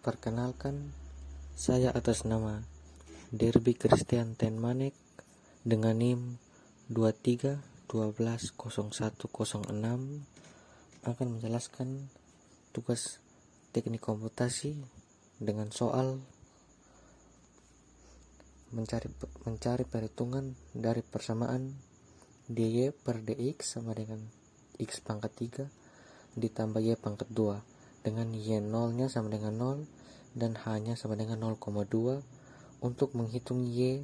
Perkenalkan, saya atas nama Derby Christian Tenmanek dengan NIM 23120106 akan menjelaskan tugas teknik komputasi dengan soal mencari perhitungan dari persamaan dy per dx sama dengan x pangkat 3 ditambah y pangkat 2 dengan y0 nya sama dengan 0 dan h nya sama dengan 0,2 untuk menghitung y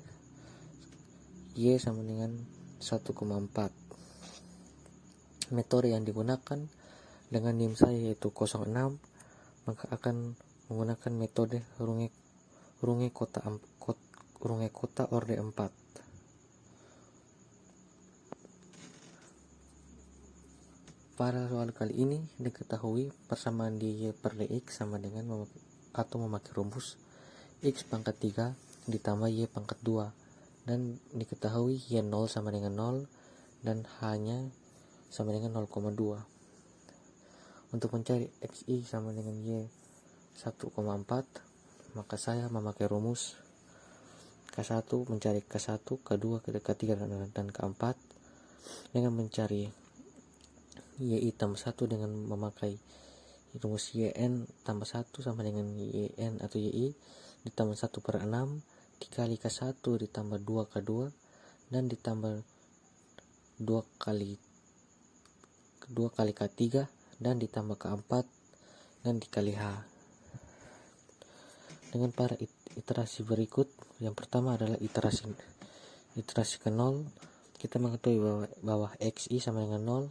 sama dengan 1,4. Metode yang digunakan dengan NIM saya yaitu 06, maka akan menggunakan metode runge kota orde 4. Pada soal kali ini diketahui persamaan dy per dx sama dengan memakai rumus x pangkat 3 ditambah y pangkat 2 dan diketahui y0 sama dengan 0 dan h nya sama dengan 0,2. Untuk mencari xi sama dengan y 1,4, maka saya memakai rumus K1 mencari K1, K2, K3 dan K4 dengan mencari yi tambah 1 dengan memakai rumus yn tambah 1 sama dengan yn atau yi ditambah 1 per 6 dikali K1 ditambah 2 K2 dan ditambah 2 kali K3 dan ditambah K4 dan dikali H. Dengan para iterasi berikut, yang pertama adalah iterasi ke 0. Kita mengetahui bahwa xi sama dengan 0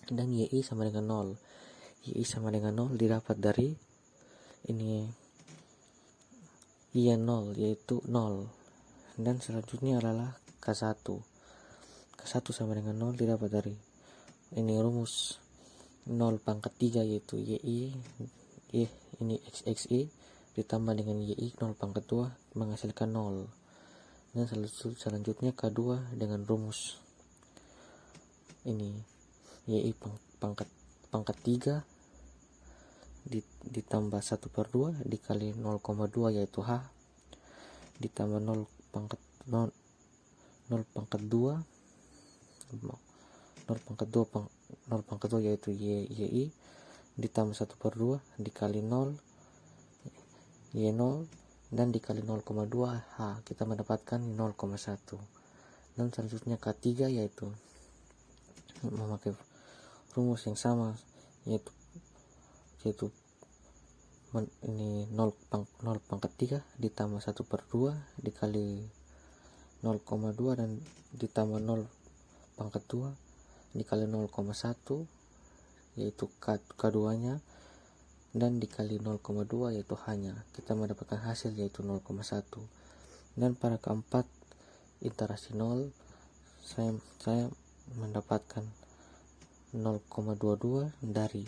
dan yi sama dengan 0. yi sama dengan 0 didapat dari ini y0 yaitu 0, dan selanjutnya adalah K1 sama dengan 0 didapat dari ini rumus 0 pangkat 3 yaitu yi ini xi ditambah dengan yi 0 pangkat 2 menghasilkan 0, dan selanjutnya K2 dengan rumus ini yi pangkat 3 ditambah 1 per 2 dikali 0,2 yaitu h ditambah 0 pangkat 2 yaitu yi ditambah 1 per 2 dikali 0 y0 dan dikali 0,2 h, kita mendapatkan 0,1. Dan selanjutnya K3 yaitu memakai rumus yang sama yaitu ini 0 pangkat 3 ditambah 1 per 2 dikali 0,2 dan ditambah 0 pangkat 2 dikali 0,1 yaitu K2 nya dan dikali 0,2 yaitu H nya, kita mendapatkan hasil yaitu 0,1. Dan pada keempat iterasi 0 saya mendapatkan 0,22 dari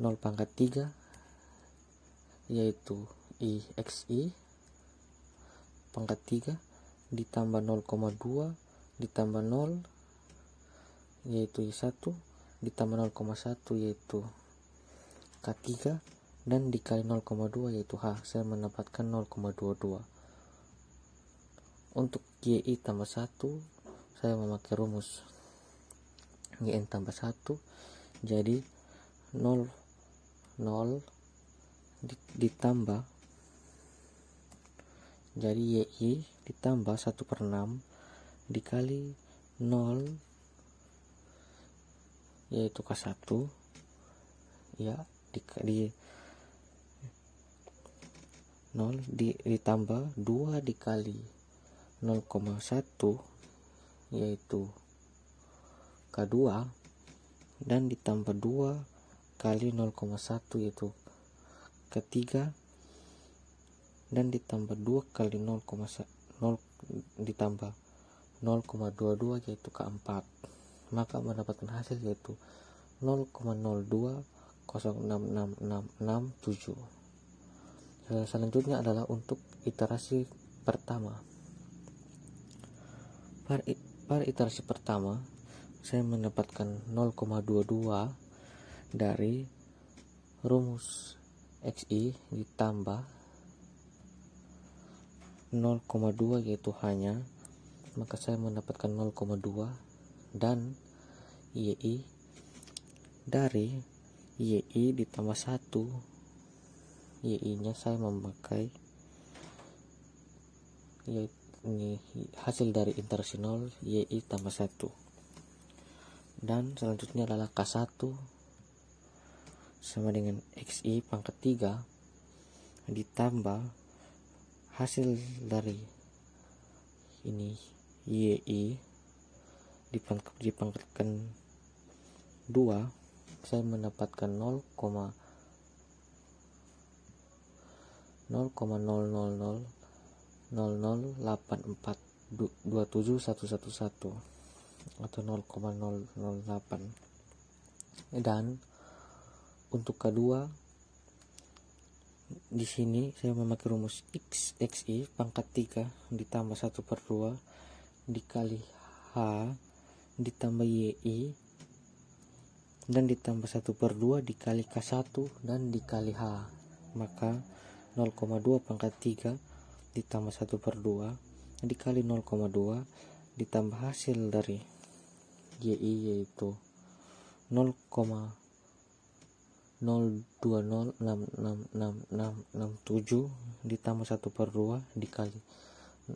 0 pangkat 3 yaitu xi pangkat 3 ditambah 0,2 ditambah 0 yaitu i1 ditambah 0,1 yaitu K3 dan dikali 0,2 yaitu H, saya mendapatkan 0,22. Untuk yi tambah 1 saya memakai rumus yn tambah 1 jadi 0 ditambah jadi yi ditambah 1 per 6 dikali 0 yaitu K1 ya di 0 ditambah 2 dikali 0,1 yaitu K2 dan ditambah 2 kali 0,1 yaitu K3 dan ditambah 2 kali 0 ditambah 0,22 yaitu K4, maka mendapatkan hasil yaitu 0,02066667. Selanjutnya adalah untuk iterasi pertama. Pada iterasi pertama saya mendapatkan 0,22 dari rumus XI ditambah 0,2 yaitu hanya, maka saya mendapatkan 0,2 dan YI dari YI ditambah 1. YI nya saya memakai yaitu ini hasil dari interaksi 0 YI tambah 1, dan selanjutnya adalah K1 sama dengan XI pangkat 3 ditambah hasil dari ini YI dipangkatkan 2, saya mendapatkan 0,00000842711 atau 0,008. Dan untuk kedua di sini saya memakai rumus XI pangkat 3 ditambah 1/2 dikali H ditambah YI dan ditambah 1/2 dikali K1 dan dikali H, maka 0,2 pangkat 3 ditambah 1/2 dikali 0,2 ditambah hasil dari YI yaitu 0,020666667 ditambah 1/2 dikali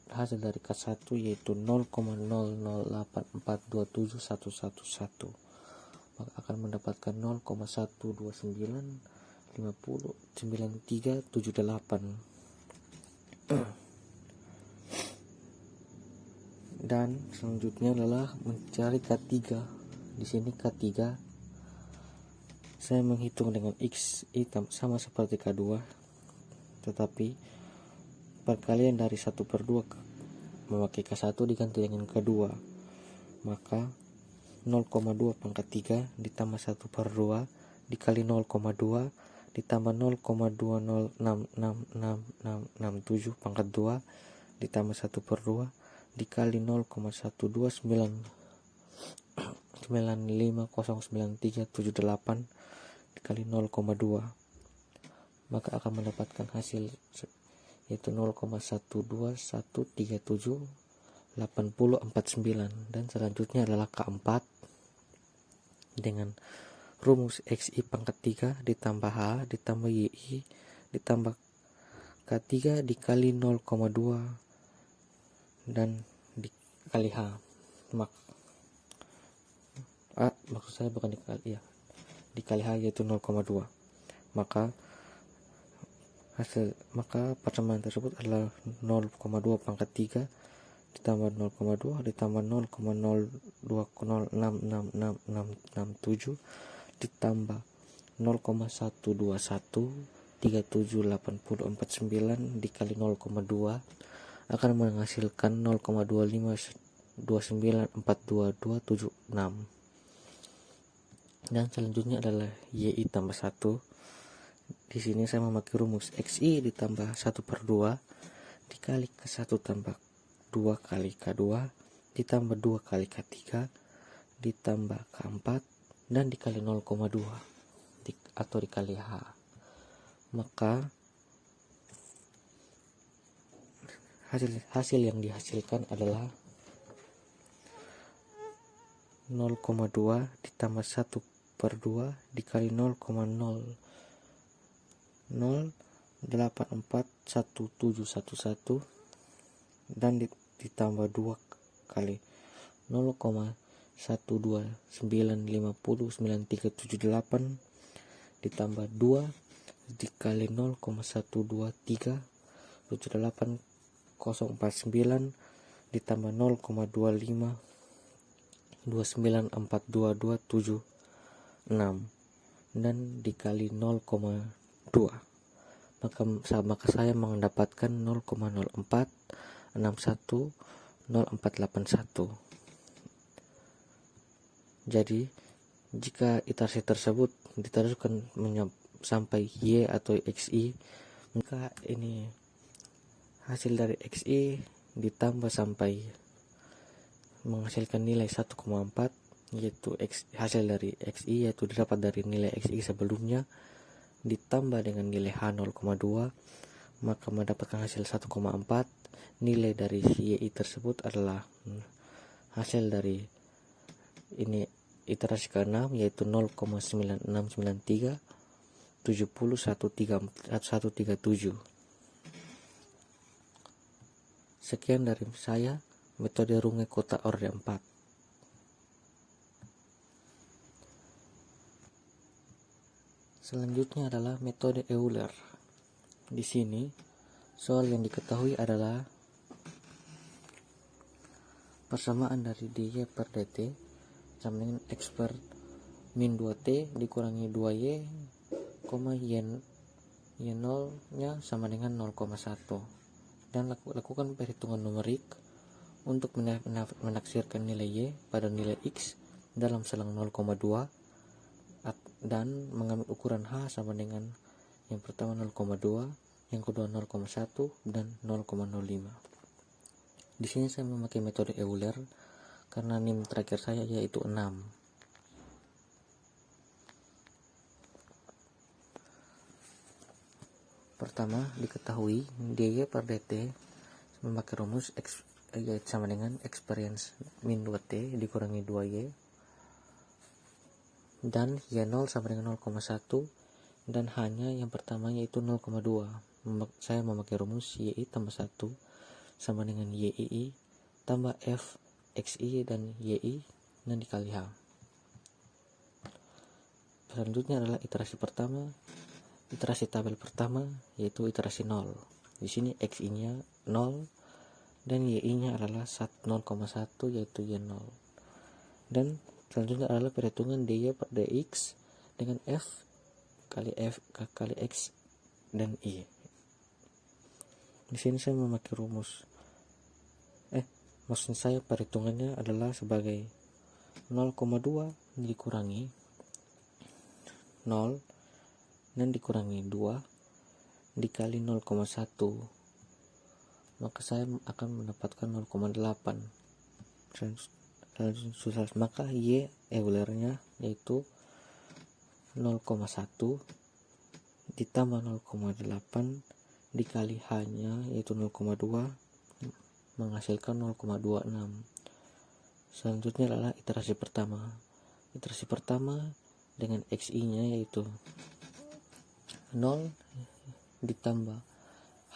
hasil dari K1 yaitu 0,0084271111, maka akan mendapatkan 0,129509378. Dan selanjutnya adalah mencari K3. Di sini K3 saya menghitung dengan X sama seperti K2, tetapi perkalian dari 1/2 memakai K1 diganti dengan K2, maka 0,2 pangkat 3 ditambah 1/2 dikali 0,2 ditambah 0,20666667 pangkat 2 ditambah 1/2 dikali 0,129509378 dikali 0,2, maka akan mendapatkan hasil yaitu 0,121378049. Dan selanjutnya adalah K4 dengan rumus XI pangkat 3 ditambah H ditambah YI ditambah K3 dikali 0,2 dan dikali H, maksud saya bukan dikali H yaitu 0,2, maka persamaan tersebut adalah 0,2 pangkat 3 ditambah 0,2 ditambah 0,020666667 ditambah 0,121378049 dikali 0,2 akan menghasilkan 0,252942276. Dan selanjutnya adalah YI tambah 1. Di sini saya memakai rumus XI ditambah 1/2 dikali K1 tambah 2 kali K2 ditambah 2 kali K3 ditambah K4 dan dikali 0,2 atau dikali H, maka hasil yang dihasilkan adalah 0,2 ditambah 1/2 dikali 0,008411711 dan ditambah 2 kali 0,129509378 ditambah 2 dikali 0,123781049 ditambah 0,252942276 dan dikali 0,2, maka saya mendapatkan 0,04610481. Jadi jika iterasi tersebut diteruskan sampai Y atau XI, maka ini hasil dari XI ditambah sampai menghasilkan nilai 1,4, yaitu hasil dari XI yaitu didapat dari nilai XI sebelumnya, ditambah dengan nilai H 0,2, maka mendapatkan hasil 1,4. Nilai dari YI tersebut adalah hasil dari ini iterasi ke-6, yaitu 0,9693 70 137. Sekian dari saya, metode runge kotak orde 4. Selanjutnya adalah metode Euler. Di sini soal yang diketahui adalah persamaan dari dy per dt sama dengan x per min 2t dikurangi 2y, y0 nya sama dengan 0,1, dan lakukan perhitungan numerik untuk menaksirkan nilai y pada nilai x dalam selang 0,2 dan mengambil ukuran h sama dengan yang pertama 0,2, yang kedua 0,1 dan 0,05. Di sini saya memakai metode Euler karena NIM terakhir saya yaitu 6. Pertama, diketahui dy per dt memakai rumus x sama dengan experience min 2t dikurangi 2y, dan y0 sama dengan 0,1, dan hanya yang pertama yaitu 0,2. Saya memakai rumus yi tambah 1 sama dengan yii tambah f xi dan yi dan dikali h. Selanjutnya adalah iterasi pertama, iterasi tabel pertama, yaitu iterasi 0. Di sini xi-nya 0 dan yi-nya adalah 0,1 yaitu y0. Dan selanjutnya adalah perhitungan dy per dx dengan f kali x dan y. Di sini saya memakai rumus maksud saya perhitungannya adalah sebagai 0,2 dikurangi 0 dan dikurangi 2 dikali 0,1, maka saya akan mendapatkan 0,8. Selanjutnya maka y Eulernya yaitu 0,1 ditambah 0,8 dikali h nya yaitu 0,2 menghasilkan 0,26. Selanjutnya adalah iterasi pertama. Iterasi pertama dengan xi nya yaitu 0 ditambah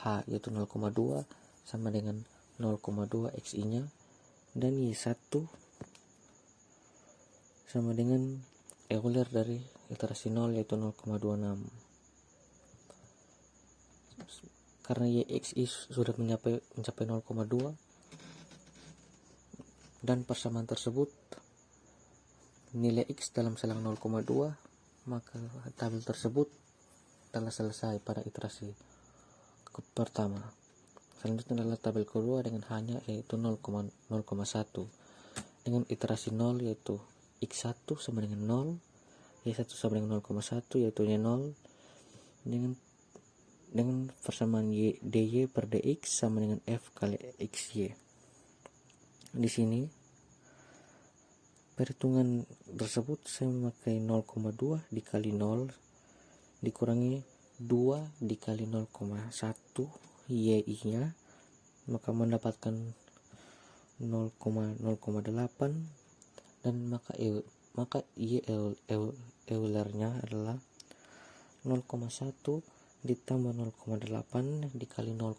h yaitu 0,2 sama dengan 0,2 xi nya, dan y1 sama dengan Euler dari iterasi 0 yaitu 0,26. Karena yxi sudah mencapai 0,2 dan persamaan tersebut nilai x dalam selang 0,2, maka tabel tersebut telah selesai pada iterasi pertama. Selanjutnya adalah tabel kedua dengan hanya yaitu 0,1 dengan iterasi 0 yaitu x1 sama dengan 0, y1 sama dengan 0,1 yaitu y0, dengan persamaan dy per dx sama dengan f kali xy. Di sini perhitungan tersebut saya memakai 0,2 dikali 0 dikurangi 2 dikali 0,1 yi nya, maka mendapatkan 0,8, dan maka y Eulernya adalah 0,1 ditambah 0,8 dikali 0,1,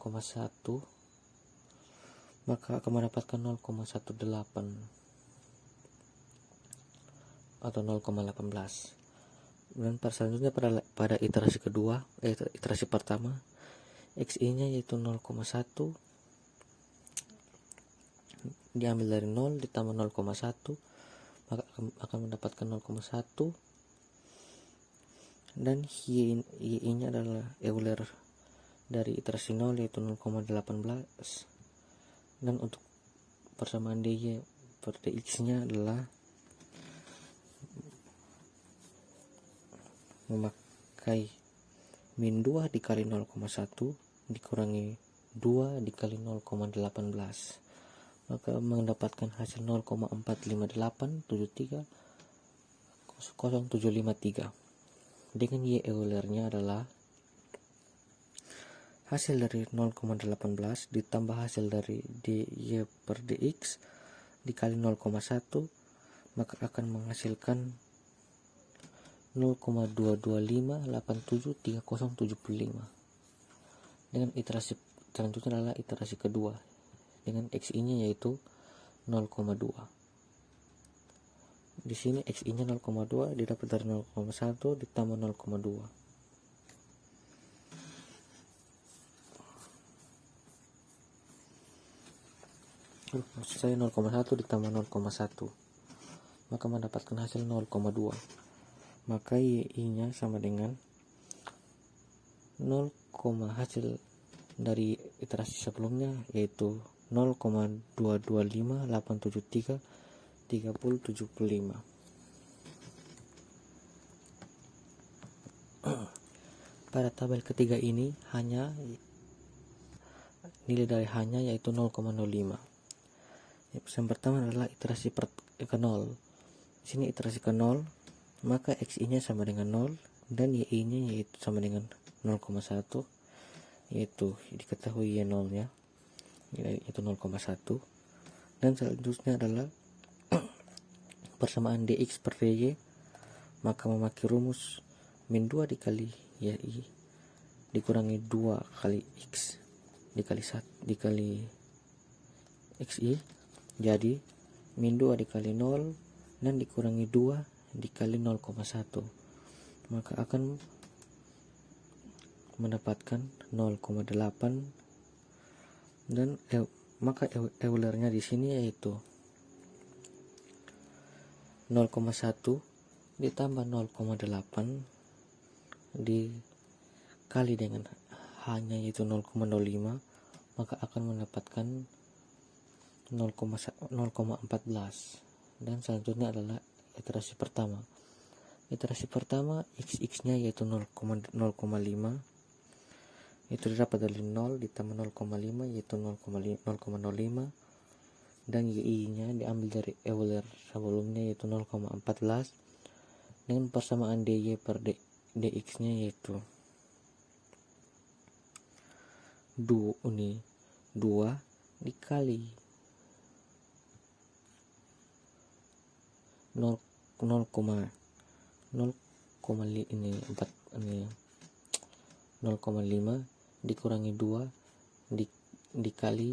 maka akan mendapatkan 0,18 atau 0,18. Dan selanjutnya pada iterasi kedua, iterasi pertama, xi nya yaitu 0,1 diambil dari 0 ditambah 0,1, maka akan mendapatkan 0,1, dan y nya adalah Euler dari iterasi 0 yaitu 0,18, dan untuk persamaan dy per dx nya adalah memakai min 2 dikali 0,1 dikurangi 2 dikali 0,18, maka mendapatkan hasil 0,45873 0,0753. dengan Y Eulernya adalah hasil dari 0,18 ditambah hasil dari dy per dx dikali 0,1, maka akan menghasilkan 0,225873075. Dengan iterasi selanjutnya adalah iterasi kedua dengan xi-nya yaitu 0,2. Di sini xi-nya 0,2 didapat dari 0,1 ditambah 0,2. Maksud saya 0,1 ditambah 0,1, maka mendapatkan hasil 0,2. Maka y-nya sama dengan 0, hasil dari iterasi sebelumnya yaitu 0,225873075. Pada tabel ketiga ini hanya nilai dari hanya yaitu 0,05. Yang pertama adalah iterasi ke 0. Di sini iterasi ke 0, maka xi-nya sama dengan 0 dan y-nya yaitu sama dengan 0,1, yaitu diketahui y0-nya yaitu 0,1. Dan selanjutnya adalah persamaan dx per dy, maka memakai rumus min 2 dikali y dikurangi 2 kali x dikali 1 dikali xi, jadi min 2 dikali 0 dan dikurangi 2 dikali 0,1, maka akan mendapatkan 0,8. Dan maka Eulernya di sini yaitu 0,1 ditambah 0,8 dikali dengan hanya yaitu 0,05, maka akan mendapatkan 0,14. Dan selanjutnya adalah iterasi pertama. Iterasi pertama x-nya yaitu 0,5, itu didapat dari 0 ditambah 0,5 yaitu 0,05, dan y-nya diambil dari Euler sebelumnya yaitu 0,14 dengan persamaan dy per dx-nya yaitu 2 dikali 0,5 dikurangi 2 dikali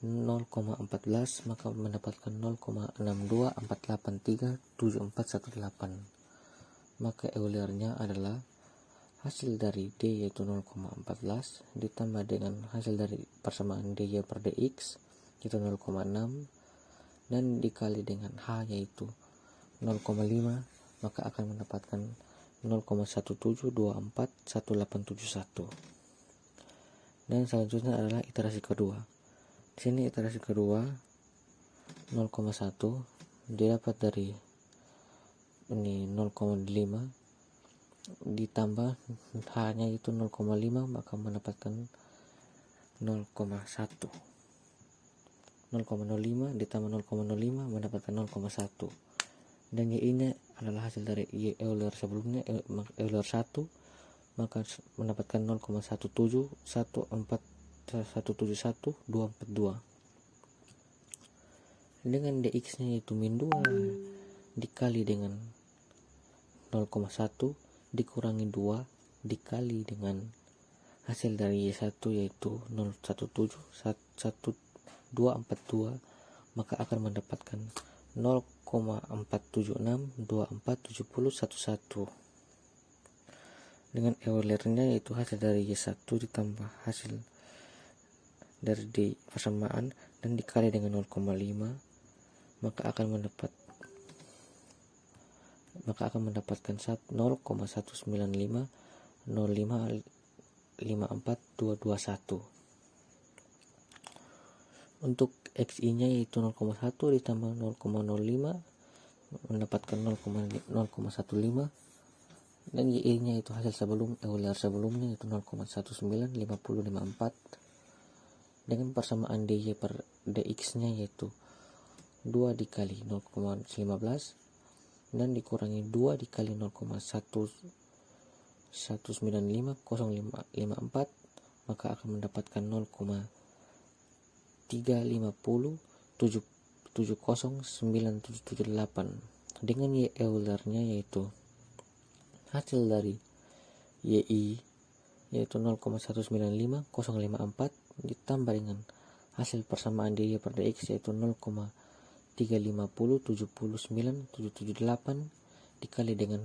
0,14, maka mendapatkan 0,62483741,8. Maka Eulernya adalah hasil dari D yaitu 0,14 ditambah dengan hasil dari persamaan dy per dx yaitu 0,6 dan dikali dengan H yaitu 0,5, maka akan mendapatkan 0,17241871. Dan selanjutnya adalah iterasi kedua. Di sini iterasi kedua 0,1 didapat dari ini 0,5 ditambah H-nya itu 0,5, maka mendapatkan 0,1. 0,05 ditambah 0,05 mendapatkan 0,1. Dan y-nya adalah hasil dari y Euler sebelumnya, Euler 1, maka mendapatkan 0,1714171,242. Dengan dx-nya yaitu min 2 dikali dengan 0,1 dikurangi 2 dikali dengan hasil dari y1 yaitu 0,1711242, maka akan mendapatkan 0,476247011. Dengan Eulernya yaitu hasil dari y1 ditambah hasil dari di persamaan dan dikali dengan 0,5, maka akan mendapatkan 0,19505542221. Untuk xi-nya yaitu 0,1 ditambah 0,05 mendapatkan 0,15, dan y-nya itu hasil Euler sebelumnya yaitu 0,195054 dengan persamaan dy per dx-nya yaitu 2 dikali 0,15 dan dikurangi 2 dikali 0,1 195,054, maka akan mendapatkan 0,350709778 dengan Y Euler-nya, yaitu hasil dari YI yaitu 0,195,054 ditambah dengan hasil persamaan di Y per dx yaitu 0,350709778 dikali dengan